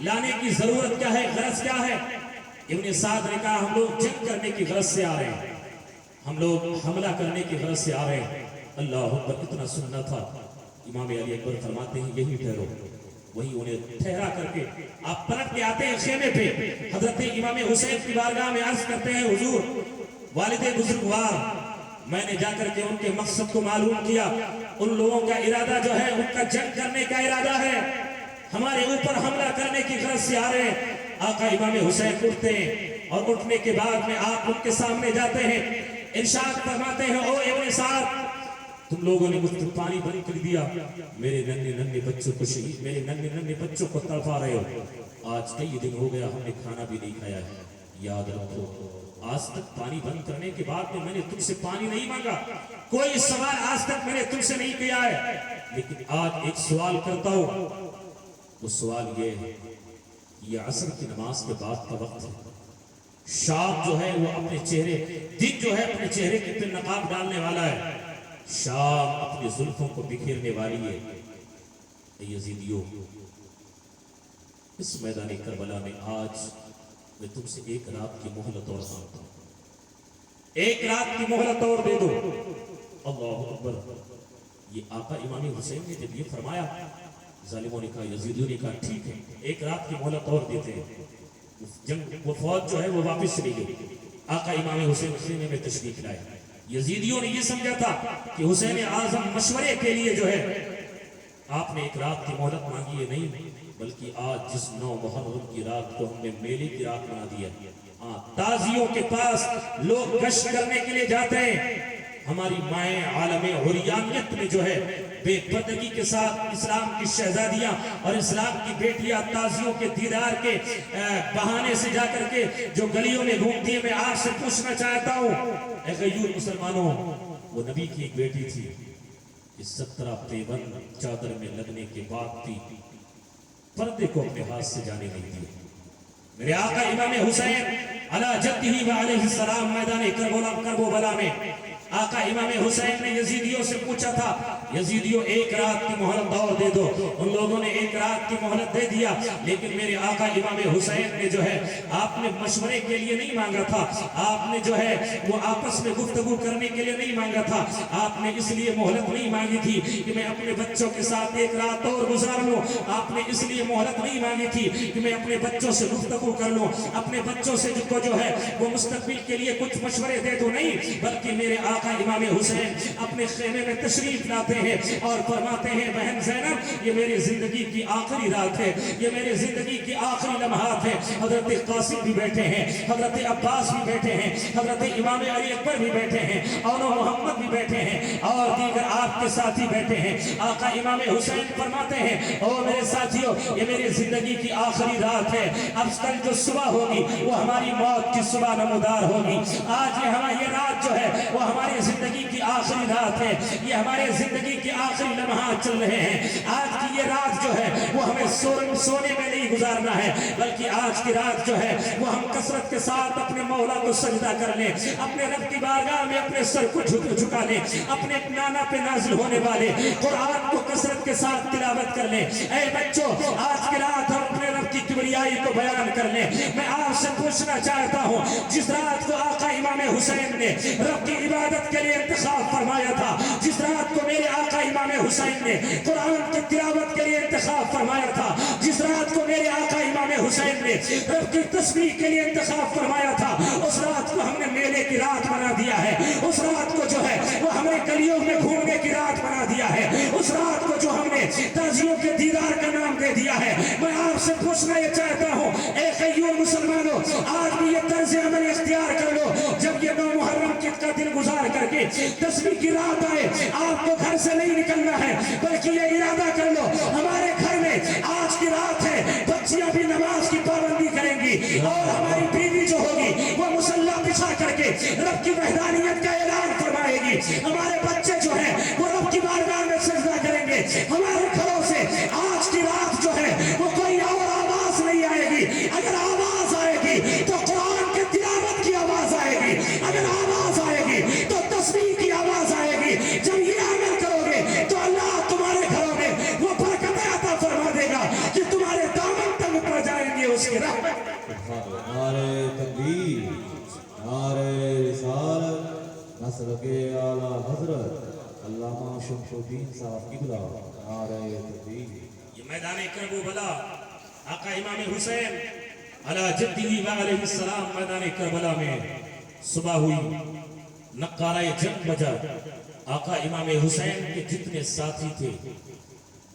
S1: لانے کی ضرورت کیا ہے، غرض کیا ہے؟ ابن سعد نے کہا ہم لوگ جنگ کرنے کی غرض سے آ رہے ہیں، ہم لوگ حملہ کرنے کی غرض سے آ رہے ہیں۔ اللہ اکبر، اتنا سننا تھا۔ امام علی اکبر فرماتے ہیں یہی ٹھہرو، وہی انہیں ٹھہرا کر کے آپ پلٹ کے آتے ہیں خیمے پہ، حضرت امام حسین کی بارگاہ میں عرض کرتے ہیں حضور والد بزرگوار، میں نے جا کر کے ان کے مقصد کو معلوم کیا، ان لوگوں کا ارادہ جو ہے ان کا جنگ کرنے کا ارادہ ہے، ہمارے اوپر حملہ کرنے کی غرض سے آ رہے ہیں۔ آقا امام حسین اٹھتے ہیں اور اٹھنے کے بعد میں آپ ان کے سامنے جاتے ہیں، ارشاد فرماتے ہیں او ابن سعد، تم لوگوں نے مجھ پر پانی بند کر دیا، میرے ننھے ننھے بچوں کو شہید، میرے ننھے ننھے بچوں کو تڑپا رہے ہو، آج کئی دن ہو گیا ہم نے کھانا بھی نہیں کھایا ہے، یاد رکھو آج تک پانی بند کرنے کے بعد میں نے تم سے پانی نہیں مانگا، کوئی سوال آج تک میں نے تم سے نہیں کیا ہے، لیکن آج ایک سوال کرتا ہوں، وہ سوال یہ ہے، یہ عصر کی نماز کے بعد کا وقت ہے، شام جو ہے وہ اپنے چہرے، دن جو ہے اپنے چہرے کے پر نقاب ڈالنے والا ہے، شام اپنی زلفوں کو بکھیرنے والی ہے، یزیدیوں اس میدان کربلا میں آج میں تم سے ایک رات کی مہلت اور مانگتا ہوں، ایک رات کی مہلت اور دے دو۔ اللہ اکبر۔ یہ آقا امام حسین نے جب یہ فرمایا، ظالموں نے کہا، یزیدیوں نے کہا ٹھیک ہے ایک رات کی مہلت اور دیتے ہیں، جنگ وہ فوج جو ہے وہ واپس چلی گئی، آقا امام حسین خیمے میں تشریف لائے، یزیدیوں نے یہ سمجھا تھا کہ حسین اعظم مشورے کے لیے جو ہے آپ نے ایک رات کی مہلت مانگی ہے، نہیں بلکہ آج جس 9 محرم کی رات کو ہم نے میلے کی رات بنا دیا، تازیوں کے پاس لوگ گشت کرنے کے لیے جاتے ہیں، ہماری مائیں عالم عریانیت میں جو ہے بے پردگی کے ساتھ اسلام کی شہزادیاں اور اسلام کی بیٹیاں تازیوں کے دیدار کے بہانے سے جا کر کے جو گلیوں میں گھومتی ہیں، میں آپ سے پوچھنا چاہتا ہوں اے غیور مسلمانوں، وہ نبی کی ایک بیٹی تھی کہ 17 پیبند چادر میں لگنے کے بعد بھی پردے کو اپنے ہاتھ سے جانے نہیں دی۔ میرے آقا امام حسین علی جدہ و علیہ السلام میدان کربلا میں آقا امام حسین نے یزیدیوں سے پوچھا تھا، یزیدیوں ایک رات کی مہلت اور دے دو، ان لوگوں نے ایک رات کی مہلت دے دیا، لیکن میرے آقا امام حسین نے جو ہے آپ نے مشورے کے لیے نہیں مانگا تھا، آپ نے جو ہے وہ آپس میں گفتگو کرنے کے لیے نہیں مانگا تھا، آپ نے اس لیے مہلت نہیں مانگی تھی کہ میں اپنے بچوں کے ساتھ ایک رات اور گزار لوں، آپ نے اس لیے مہلت نہیں مانگی تھی کہ میں اپنے بچوں سے گفتگو کر لوں، اپنے بچوں سے جو ہے وہ مستقبل کے لیے کچھ مشورے دے دو، نہیں بلکہ میرے آقا امام حسین اپنے خیمے میں تشریف لاتے ہیں اور فرماتے ہیں بہن زینب، یہ میری زندگی کی آخری رات ہے، یہ میری زندگی کی آخری لمحات ہے، حضرت قاسم بھی بیٹھے ہیں، حضرت عباس بھی بیٹھے ہیں، حضرت امام علی اکبر بھی بیٹھے ہیں، اور محمد بھی بیٹھے ہیں، اور دیگر آپ کے ساتھی بیٹھے ہیں، آقا امام حسین فرماتے ہیں او میرے ساتھیوں، یہ میری زندگی کی آخری رات ہے، اب کل جو صبح ہوگی وہ ہماری موت کی صبح نمودار ہوگی، آج یہ رات جو ہے وہ ہماری زندگی کی آخری رات ہے، یہ ہمارے زندگی کی آخری لمحات چل رہے ہیں، آج کی یہ رات جو ہے وہ ہمیں سونے میں نہیں گزارنا ہے، بلکہ آج کی رات جو ہے وہ ہم کثرت کے ساتھ اپنے مولا کو سجدہ کر لیں، اپنے رب کی بارگاہ میں اپنے سر کو جھکا لیں، اپنے نانا پہ نازل ہونے والے قرآن کو کثرت کے ساتھ تلاوت کر لیں۔ اے بچوں، آج کی رات ہم اپنے رب کی کبریائی کو بیان کر لیں۔ میں آپ سے پوچھنا چاہتا ہوں، جس رات کو آقا امام حسین نے رب کی عبادت کے لیے انتخاب فرمایا تھا، جس رات کو میرے آقا امام حسین نے قرآن کی تلاوت کے لیے انتخاب فرمایا تھا، جس رات کو میرے آقا امام حسین نے رب کی تسبیح کے لیے انتخاب فرمایا تھا، اس رات کو ہم نے میلے کی رات بنا دیا ہے، اس رات کو جو ہے وہ ہم نے گلیوں میں گھومنے کی رات بنا دیا ہے، اس رات کو جو ہم نے تازیوں کے دیدار کا نام دے دیا ہے۔ میں آپ سے پوچھنا یہ چاہتا ہوں اے خیور مسلمانوں، آج بھی یہ طرز عمل اختیار کر لو، جب یہ 9 محرم کا دن گزار کر کے 10ویں کی رات آئے، آپ کو گھر سے نہیں نکلنا ہے، بلکہ یہ ارادہ کر لو ہمارے گھر میں آج کی رات ہے، بچیاں بھی نماز کی پابندی کریں گی، اور ہماری بیوی جو ہوگی وہ مصلی بچھا کر کے رب کی وحدانیت کا اعلان فرمائے گی، ہمارے بچے جو ہیں وہ رب کی بارگاہ میں سجدہ کریں گے، ہمارے گھروں سے آج کی رات جو ہے وہ کوئی اور آواز نہیں آئے گی، اگر آواز آئے گی تو قرآن کے تلاوت کی آواز آئے گی، اگر آواز آئے گی تو تسبیح کی آواز آئے گی، جب یہ عمل کرو گے تو اللہ تمہارے گھروں میں وہ برکتیں عطا فرما دے گا کہ تمہارے دامن تنگ پڑ جائیں گے اس کی رحمت۔
S2: نعرہ تکبیر، نعرہ رسالت، نصر کے اعلیٰ حضرت علامہ شمس الدین صاحب قبلہ، نعرہ تکبیر۔
S1: یہ میدان کربلا آقا امام حسین علی جدہ و علیہ السلام میدان کربلا میں صبح ہوئی، نقارہ جنگ بجا، آقا امام حسین کے جتنے ساتھی تھے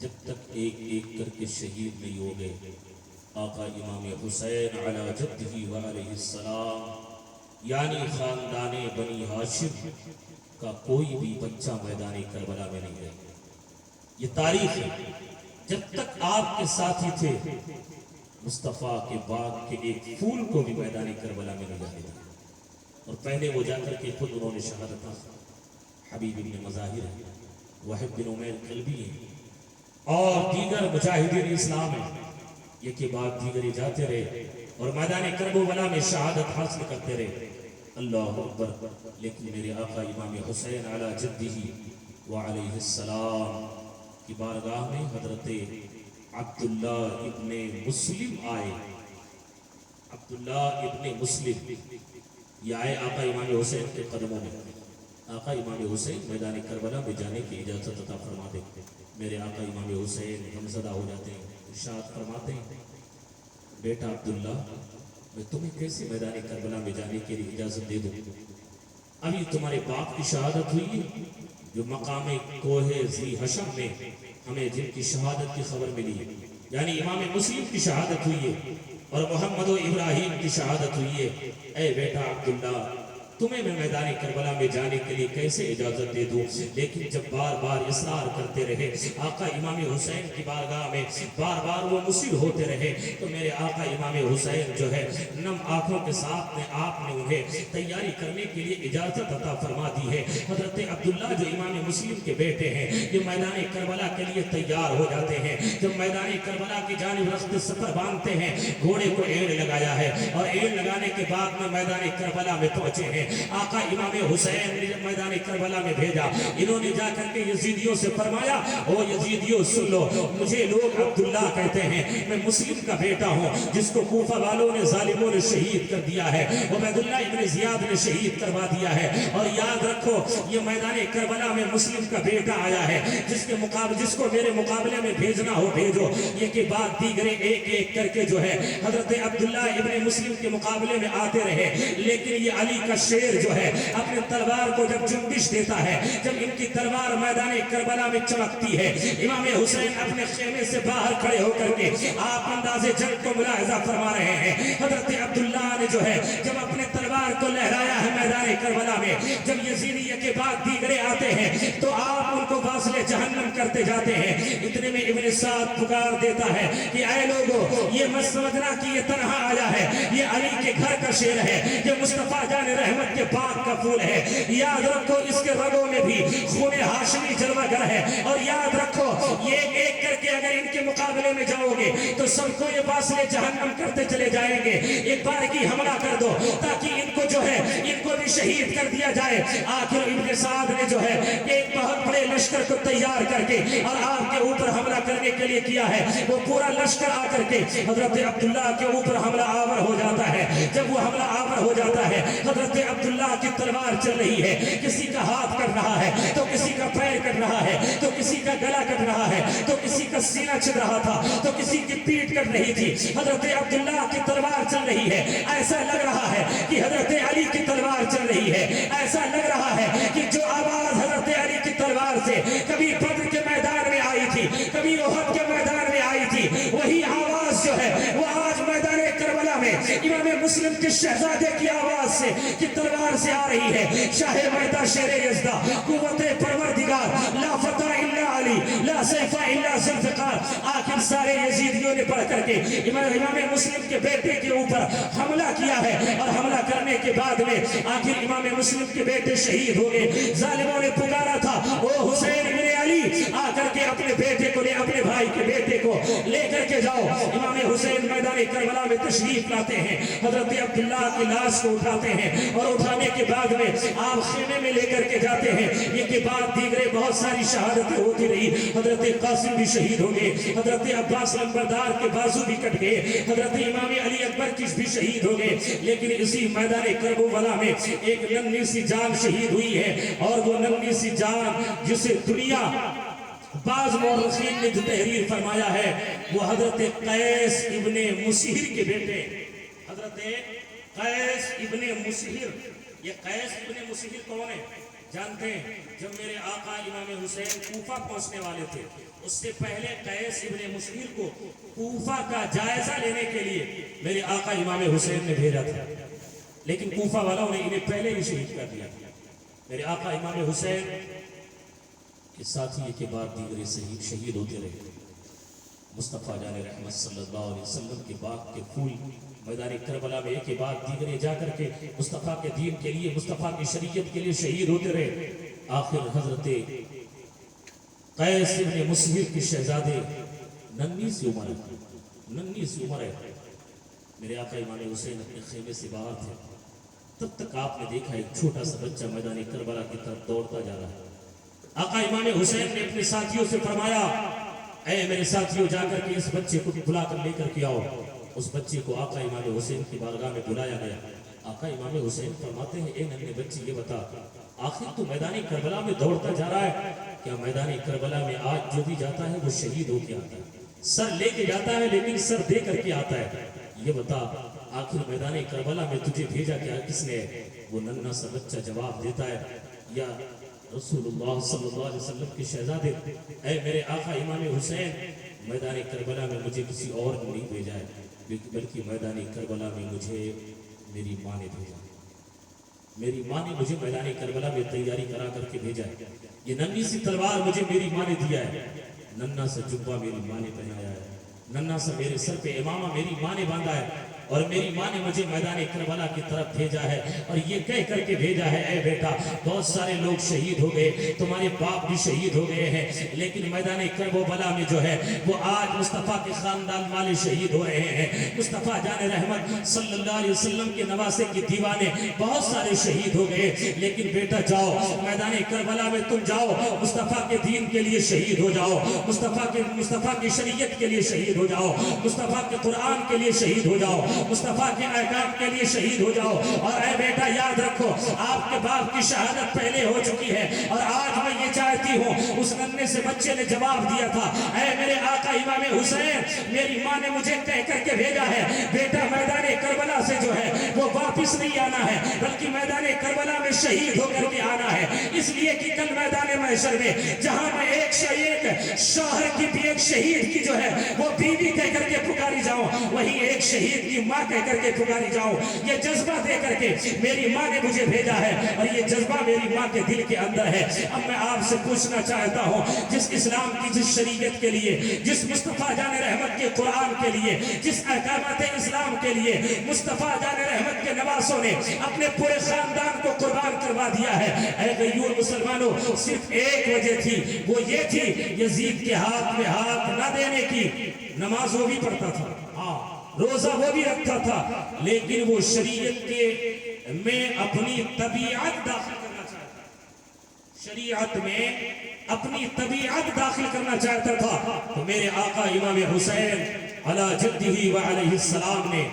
S1: جب تک ایک ایک کر کے شہید نہیں ہو گئے، آقا امام حسین علی جدہ و علیہ السلام یعنی خاندان بنی ہاشم کا کوئی بھی بچہ میدان کربلا میں نہیں رہا۔ یہ تاریخ ہے، جب تک آپ کے ساتھی تھے مصطفیٰ کے باغ کے ایک پھول کو بھی میدان کربلا میں نہیں جانے دیا، اور پہلے وہ جا کر کے خود انہوں نے شہادت حاصل، حبیب بن مظاہر ہیں، وحب بن عمیر قلبی ہیں اور دیگر مجاہدین اسلام ہیں، یہ کے بعد دیگر ہی جاتے رہے اور میدان کربلا میں شہادت حاصل کرتے رہے۔ اللہ اکبر۔ لیکن میرے آقا امام حسین علی جدہ و علیہ السلام کی بارگاہ میں حضرت عبداللہ ابن مسلم آئے، عبداللہ ابن مسلم یہ آئے آقا امام حسین کے قدموں میں۔ آقا امام حسین میدان کربلا میں جانے کی اجازت عطا فرما دے۔ میرے آقا امام حسین غمزدہ ہو جاتے ہیں، ارشاد فرماتے ہیں، بیٹا عبداللہ میں تمہیں کیسے میدان کربلا میں جانے کے لیے اجازت دے دوں؟ ابھی تمہارے باپ کی شہادت ہوئی ہے، جو مقام کوہ ذی حشم میں ہمیں جن کی شہادت کی خبر ملی ہے، یعنی امام مسلم کی شہادت ہوئی ہے اور محمد و ابراہیم کی شہادت ہوئی ہے۔ اے بیٹا عبداللہ تمہیں میں میدان کربلا میں جانے کے لیے کیسے اجازت دے دوں؟ لیکن جب بار بار اصرار کرتے رہے، آقا امام حسین کی بارگاہ میں بار بار وہ مصر ہوتے رہے، تو میرے آقا امام حسین جو ہے نم آنکھوں کے ساتھ میں آپ نے انہیں تیاری کرنے کے لیے اجازت عطا فرما دی ہے۔ حضرت عبداللہ جو امام مسلم کے بیٹے ہیں، یہ میدان کربلا کے لیے تیار ہو جاتے ہیں۔ جب میدان کربلا کی جانب رخت سفر باندھتے ہیں، گھوڑے کو ایڑ لگایا ہے اور ایڑ لگانے کے بعد میں میدان کربلا میں پہنچے ہیں۔ آقا امام حسین نے جب میدان کربلا میں بھیجا، انہوں نے جا کر کے یزیدیوں سے فرمایا، او یزیدیوں سن لو، مجھے لوگ عبداللہ کہتے ہیں، میں مسلم کا بیٹا ہوں جس کو کوفہ والوں نے ظالموں نے شہید کر دیا ہے، عبیداللہ ابن زیاد نے شہید کروا دیا ہے۔ اور یاد رکھو یہ میدان کربلا میں مسلم کا بیٹا آیا ہے، جس کو میرے مقابلے میں بھیجنا ہو بھیجو۔ یہ کے بعد دیگرے ایک ایک کر کے جو ہے حضرت عبداللہ ابن مسلم کے مقابلے میں آتے رہے، لیکن یہ علی کا شیر جو ہے اپنے تلوار کو جب جنبش دیتا ہے، جب ان کی تلوار میدان کربلا میں چمکتی ہے، امام حسین اپنے خیمے سے باہر کھڑے ہو کر کے آپ انداز جنگ کو ملاحظہ فرما رہے ہیں۔ حضرت عبداللہ نے جو ہے جب اپنے تلوار کو لہرایا ہے میدان کربلا میں، جب یزیدی کے بعد دیگرے آتے ہیں تو آپ ان کو واصل جہنم کرتے جاتے ہیں۔ اتنے میں ابن سعد پکار دیتا ہے کہ اے لوگو یہ مت سمجھنا کہ یہ تنہا آیا ہے، یہ علی کے گھر کا شیر ہے، یہ مصطفیٰ جان رحمت کے باغ کا پھول ہے۔ یاد رکھو اس کے رگوں میں بھی خون ہاشمی جلوہ گر ہے، اور یاد رکھو یہ ایک ایک کر کے اگر ان کے مقابلے میں جاؤ گے تو سب کو یہ واصل جہنم کرتے چلے جائیں گے۔ ایک بار کی حملہ کر دو تاکہ ان کو جو ہے ان کو بھی شہید کر دیا جائے۔ آخر ابن سعد نے جو ہے ایک بہت بڑے لشکر کو تیار کر کے اور آپ کے اوپر حملہ کرنے کے لیے کیا ہے، وہ پورا لشکر آ کر کے حضرت عبداللہ کے اوپر حملہ آور ہو جاتا ہے۔ جب وہ حملہ آور ہو جاتا ہے، حضرت عبداللہ کی تلوار چل رہی ہے، کسی کا ہاتھ کٹ رہا ہے تو کسی کا پیر کٹ رہا ہے تو کسی کا گلا کٹ رہا ہے تو کسی کا سینہ چھل رہا تھا تو کسی کی پیٹھ کٹ رہی تھی۔ حضرت عبداللہ کی تلوار چل رہی ہے، ایسا لگ رہا ہے کہ حضرت علی کی تلوار چل رہی ہے، ایسا لگ رہا ہے کہ جو آواز حضرت علی کی تلوار سے کبھی بدر کے میدان میں آئی تھی، کبھی احد کے میدان میں آئی تھی، وہی آواز جو ہے وہ آج میدان کربلا میں امام مسلم کے شہزادے کی آواز سے کی تلوار سے آ رہی ہے۔ شاہ میدہ شیر یزدہ قوت پروردگار، لا فتح الا علی، لا سیف الا ذوالفقار۔ آخر سارے یزیدیوں نے پڑھ کر کے امام مسلم کے بیٹے کے اوپر حملہ کیا ہے، اور حملہ کرنے کے بعد میں آخر امام مسلم کے بیٹے شہید ہو گئے۔ ظالموں نے پکارا تھا او حسین بن علی، آ کر کے اپنے بیٹے کو لے، اپنے بھائی کے بیٹے کو لے کر کے جاؤ۔ امام حسین میدان کربلا میں تشریف لاتے ہیں، حضرت عبداللہ کی لاش کو اٹھاتے ہیں اور اٹھانے کے بعد میں آپ خیمے میں لے کر کے جاتے ہیں۔ یہ کے بعد دیگرے بہت ساری شہادتیں ہوتی رہی، حضرت قاسم بھی شہید ہو گئے، حضرت عباس لمبردار کے بازو بھی کٹ گئے، حضرت امام علی اکبر کی بھی شہید ہو گئے۔ لیکن اسی میدان کربلا میں ایک ننھی سی جان شہید ہوئی ہے، اور وہ ننھی سی جان جسے دنیا بعض مورخین نے جو تحریر فرمایا ہے وہ حضرت قیس ابن مسہر کے بیٹے حضرت قیس ابن مسہر. یہ قیس ابن مسہر کون ہے جانتے ہیں؟ جب میرے آقا امام حسین کوفہ پہنچنے والے تھے اس سے پہلے قیس ابن مسہر کو کوفہ کا جائزہ لینے کے لیے میرے آقا امام حسین نے بھیجا تھا، لیکن کوفہ والوں نے انہیں پہلے ہی شہید کر دیا. میرے آقا امام حسین کے ساتھی کے بعد دیگر شہید ہوتے رہے. مصطفیٰ جان رحمت صلی اللہ علیہ وسلم کے باغ کے پھول میدان کربلا میں ایک کے بعد دیگر جا کر کے مصطفیٰ کے دین کے لیے، مصطفیٰ کی شریعت کے لیے شہید ہوتے رہے. آخر حضرت قیس ابن مسہر کی شہزادے ننھی سی عمر ہے. میرے آقا امام حسین اپنے خیمے سے باہر تھے، تب تک آپ نے دیکھا ایک چھوٹا سا بچہ میدان کربلا کی طرف دوڑتا جا رہا ہے. آقا امام حسین نے اپنے ساتھیوں سے فرمایا اے میرے ساتھیوں جا کر کے اس بچے کو بلا کر لے کر کے آؤ. اس بچے کو آقا امام حسین کی بارگاہ میں بلایا گیا. آقا امام حسین فرماتے ہیں اے ننھے بچے یہ بتا آخر تو میدان کربلا میں دوڑتا جا رہا ہے، کیا میدان کربلا میں آج جو بھی جاتا ہے وہ شہید ہو کے آتا ہے؟ سر لے کے جاتا ہے لیکن سر دے کر کے آتا ہے. یہ بتا آخر میدان کربلا میں تجھے بھیجا کیا کس نے؟ وہ ننھا سا بچہ جواب دیتا ہے یا رسول اللہ صلی اللہ علیہ وسلم کے شہزادے اے میرے آقا امام حسین، میدان کربلا میں مجھے کسی اور نے نہیں بھیجا ہے بلکہ میدان کربلا میں مجھے میری ماں نے بھیجا. میری ماں نے مجھے میدان کربلا میں تیاری کرا کر کے بھیجا ہے. یہ ننھی سی تلوار مجھے میری ماں نے دیا ہے، ننھا سا جبہ میری ماں نے پہنایا ہے، ننھا سا میرے سر پہ امامہ میری ماں نے باندھا ہے، اور میری ماں نے مجھے میدان کربلا کی طرف بھیجا ہے اور یہ کہہ کر کے بھیجا ہے اے بیٹا بہت سارے لوگ شہید ہو گئے، تمہارے باپ بھی شہید ہو گئے ہیں، لیکن میدان کربلا میں جو ہے وہ آج مصطفیٰ کے خاندان والے شہید ہو رہے ہیں. مصطفیٰ جان رحمت صلی اللہ علیہ وسلم کے نواسے کے دیوانے بہت سارے شہید ہو گئے، لیکن بیٹا جاؤ میدان کربلا میں تم جاؤ، مصطفیٰ کے دین کے لیے شہید ہو جاؤ، مصطفیٰ کی شریعت کے لیے شہید ہو جاؤ، مصطفیٰ کے قرآن کے لیے شہید ہو جاؤ، مصطفیٰ کے احکام کے لیے شہید ہو جاؤ. اور اے بیٹا یاد رکھو آپ کے باپ کی شہادت پہلے ہو چکی ہے، اور آج میں یہ چاہتی ہوں اس ننھے سے بچے نے جواب دیا تھا اے میرے آقا امام حسین، میری ماں نے مجھے کہہ کر کے بھیجا ہے بیٹا میدان کربلا سے جو ہے وہ واپس نہیں آنا ہے بلکہ میدان کربلا میں شہید ہو کر کے آنا ہے. اس لیے کہ کل میدان محشر میں جہاں میں ایک شوہر کی بھی ایک شہید کی جو ہے وہ بیوی کہہ کر کے پکاری جاؤں، وہی ایک شہید کی ماں کہہ کر کے پکاری جاؤں. یہ جذبہ دے کر کے میری ماں نے مجھے بھیجا ہے اور یہ جذبہ میری ماں کے دل کے اندر ہے. اب میں آپ سے پوچھنا چاہتا ہوں جس اسلام کی جس شریعت کے لیے، جس مصطفیٰ جان رحمت کے قرآن کے لیے، جس احکامات اسلام کے لیے مصطفیٰ جان رحمت کے نواسوں نے اپنے پورے خاندان کو قربان کروا دیا ہے، اے غیور مسلمانوں صرف ایک وجہ تھی، وہ یہ تھی یزید کے ہاتھ میں ہاتھ نہ دینے کی. نماز وہ بھی پڑھتا تھا، روزہ وہ بھی رکھتا تھا، لیکن وہ شریعت کے میں اپنی طبیعت داخل کرنا چاہتا تھا، شریعت میں اپنی طبیعت داخل کرنا چاہتا تھا. تو میرے آقا امام حسین علی جدہ و علیہ السلام نے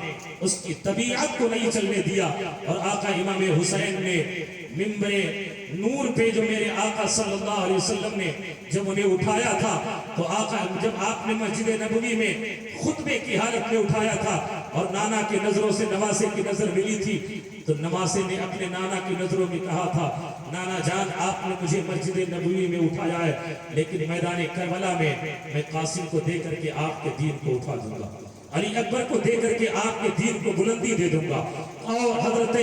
S1: اس کی طبیعت کو نہیں چلنے دیا، اور آقا امام حسین نے منبر نور پہ جو میرے آقا صلی اللہ علیہ وسلم نے جب انہیں اٹھایا تھا تو آقا جب آپ نے مسجد نبوی میں خطبے کی حالت میں اٹھایا تھا اور نانا کی نظروں سے نواسے کی نظر ملی تھی تو نواسے نے اپنے نانا کی نظروں میں کہا تھا نانا جان آپ نے مجھے مسجد نبوی میں اٹھایا ہے لیکن میدان کربلا میں قاسم کو دے کر کے آپ کے دین کو اٹھا دوں گا، علی اکبر کو دے کر کے آپ کے دین کو بلندی دے دوں گا، اور حضرت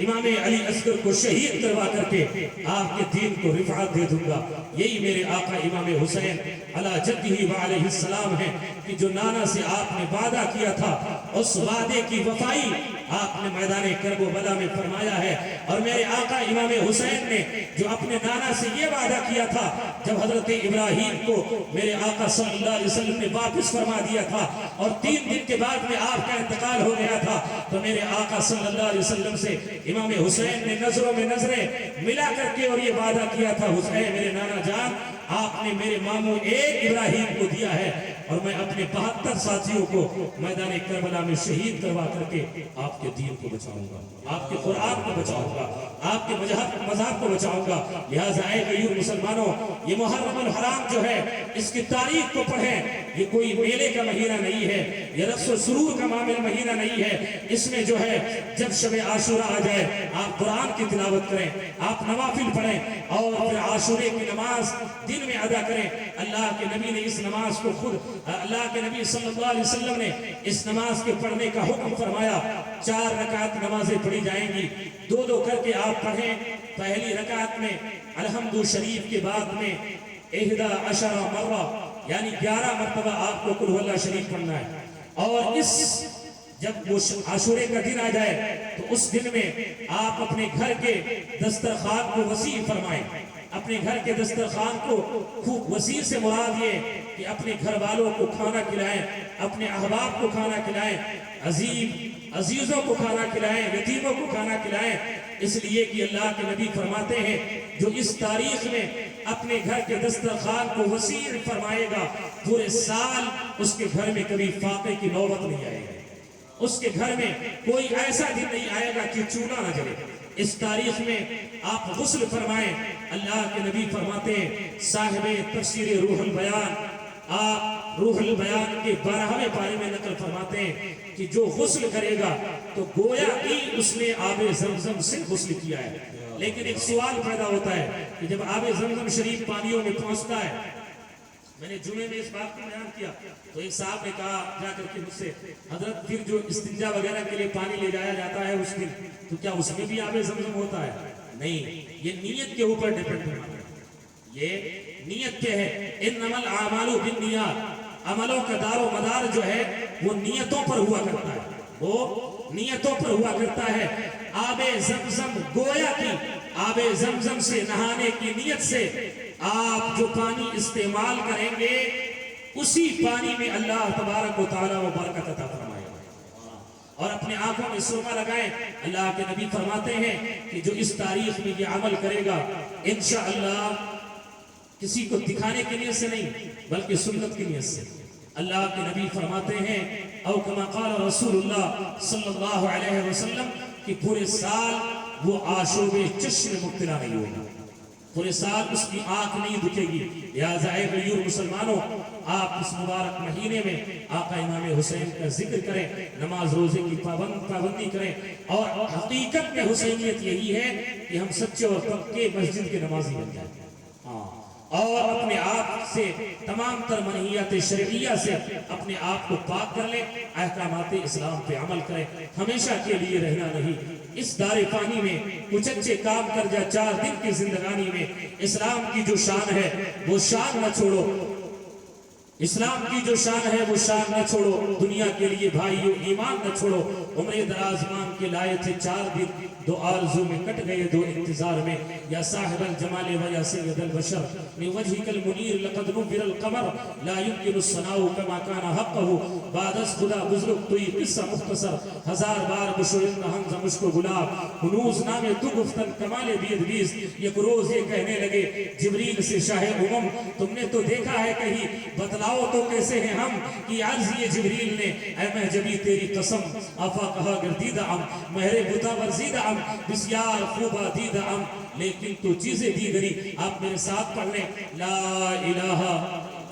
S1: امام علی اصغر کو شہید کروا کر کے آپ کے دین کو رفعت دے دوں گا. یہی میرے آقا امام حسین علی جدہ و علیہ السلام ہے کہ جو نانا سے آپ نے وعدہ کیا تھا اس وعدے کی وفائی آپ نے میدان کربلا میں فرمایا ہے. اور میرے آقا امام حسین نے جو اپنے نانا سے یہ وعدہ کیا تھا جب حضرت ابراہیم کو میرے آقا صلی اللہ علیہ وسلم نے واپس فرما دیا تھا اور 3 دن کے بعد میں آپ کا انتقال ہو گیا تھا تو میرے آقا صلی اللہ علیہ وسلم سے امام حسین نے نظروں میں نظریں ملا کر کے اور یہ وعدہ کیا تھا حسین میرے نانا جان آپ نے میرے ماموں ایک ابراہیم کو دیا ہے
S3: اور میں اپنے 72 ساتھیوں کو میدان کربلا میں شہید کروا کر کے آپ کے دین کو بچاؤں گا، آپ کے قرآن کو بچاؤں گا، آپ کے مذہب کو بچاؤں گا۔ لہٰذا اے غیور مسلمانوں، یہ محرم الحرام جو ہے اس کی تاریخ کو پڑھیں۔ یہ کوئی میلے کا مہینہ نہیں ہے، یہ رقص و سرور کا معاملہ مہینہ نہیں ہے۔ اس میں جو ہے جب شب عاشورہ آ جائے آپ قرآن کی تلاوت کریں، آپ نوافل پڑھیں اور پھر عاشورے کی نماز دن میں ادا کریں۔ اللہ کے نبی نے اس نماز کو خود، اللہ کے نبی صلی اللہ علیہ وسلم نے اس نماز کے پڑھنے کا حکم فرمایا۔ 4 رکعت نمازیں پڑھی جائیں گی، 2 کر کے آپ پڑھیں۔ پہلی رکعت میں الحمد شریف کے بعد میں 11 مرہ یعنی 11 مرتبہ آپ کو قل هو اللہ شریف پڑھنا ہے۔ اور اس جب وہ عاشورے کا دن آ جائے تو اس دن میں آپ اپنے گھر کے دسترخوان کو وسیع فرمائیں۔ اپنے گھر کے دسترخوان کو خوب وسیع سے مراد یہ کہ اپنے گھر والوں کو کھانا کھلائیں، اپنے احباب کو کھانا کھلائیں، عزیزوں کو کھانا کھلائیں، یتیموں کو کھانا کھلائیں۔ اس لیے کہ اللہ کے نبی فرماتے ہیں جو اس تاریخ میں اپنے گھر کے دسترخوان کو وسیع فرمائے گا پورے سال اس کے گھر میں کبھی فاقے کی نوبت نہیں آئے گی، اس کے گھر میں کوئی ایسا دن نہیں آئے گا کہ چولہا نہ جلے۔ اس تاریخ میں آپ غسل فرمائیں۔ اللہ کے نبی فرماتے ہیں صاحب تفسیر روح البیان، آپ روح البیان کے 12ویں پارے میں نقل فرماتے ہیں کہ جو غسل کرے گا تو گویا کہ اس نے آب زمزم سے غسل کیا ہے۔ لیکن ایک سوال پیدا ہوتا ہے کہ جب آب زمزم شریف پانیوں میں پہنچتا ہے، میں نے جمعے میں اس بات کو بیان کیا تو ایک صاحب نے کہا جا کر کے مجھ سے، حضرت پھر جو استنجا وغیرہ کے لیے پانی لے جایا جاتا ہے اس دن تو کیا اس میں بھی آب زمزم ہوتا ہے؟ نہیں، یہ نیت کے اوپر ڈیپینڈ کرتا ہے، یہ نیت پہ ہے۔ انما الاعمال بالنیات، عملوں کا دار و مدار جو ہے وہ نیتوں پر ہوا کرتا ہے، وہ نیتوں پر ہوا کرتا ہے۔ آب زمزم گویا کی آب زمزم سے نہانے کی نیت سے آپ جو پانی استعمال کریں گے اسی پانی میں اللہ تبارک و تعالیٰ و برکت عطا فرمائے گا۔ اور اپنے آنکھوں میں سرما لگائیں۔ اللہ کے نبی فرماتے ہیں کہ جو اس تاریخ میں یہ عمل کرے گا انشاءاللہ کسی کو دکھانے کی نیت سے نہیں بلکہ سنت کی نیت سے، اللہ کے نبی فرماتے ہیں او کما قال رسول اللہ صلی اللہ علیہ وسلم کہ پورے سال وہ آشوب چشم میں مبتلا نہیں ہوگا، پورے سال اس کی آنکھ نہیں دکھے گی۔ لہٰذا اے غیور مسلمانوں، آپ اس مبارک مہینے میں آقا امام حسین کا ذکر کریں، نماز روزے کی پابندی کریں، اور حقیقت میں حسینیت یہی ہے کہ ہم سچے اور پکے مسجد کے نمازی بن جائیں، اور اپنے آپ سے تمام تر منہیات شرعیہ سے اپنے آپ کو پاک کر لیں، احکامات اسلام پہ عمل کریں، ہمیشہ کے لیے رہنا نہیں۔ اس دار فانی میں کچھ اچھے کام کر جا، 4 دن کی زندگانی میں اسلام کی جو شان ہے وہ شان نہ چھوڑو، اسلام کی جو شان ہے وہ شان نہ چھوڑو، دنیا کے لیے بھائیو ایمان نہ چھوڑو۔ عمر دراز مانگ کے لائے تھے 4 دن، 2 آرزو میں کٹ گئے 2 انتظار میں، یا صاحب الجمال و یا سید البشر لوجهك المنیر لقد نور القمر لا يمكن الصناع كما كان حقه بعد از خدا بزرگ توی قصہ مختصر، 1000 بار بشویت حمزہ مجھ کو گلاب ہنوز نام تو گفتن کمال بید بیز۔ یک روز یہ کہنے لگے جبریل سے شاہ تم نے تو دیکھا ہے کہیں، بتلاؤ تو کیسے ہیں ہم، کی عرض یہ جبریل نے اے مہجبی تیری قسم آفا کہا گردیدہ ام مہر بتا ورزیدہ ام بسیار خوبہ دیدہ ام، لیکن تو چیزیں دی گری۔ آپ میرے ساتھ پڑھ لیں لا الہ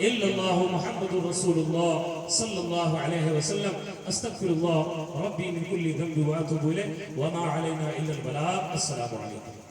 S3: الا اللہ محمد رسول اللہ صلی اللہ علیہ وسلم، استغفر اللہ ربی من کل ذنب واتوب الیہ وما علینا الا البلاغ۔ السلام علیکم۔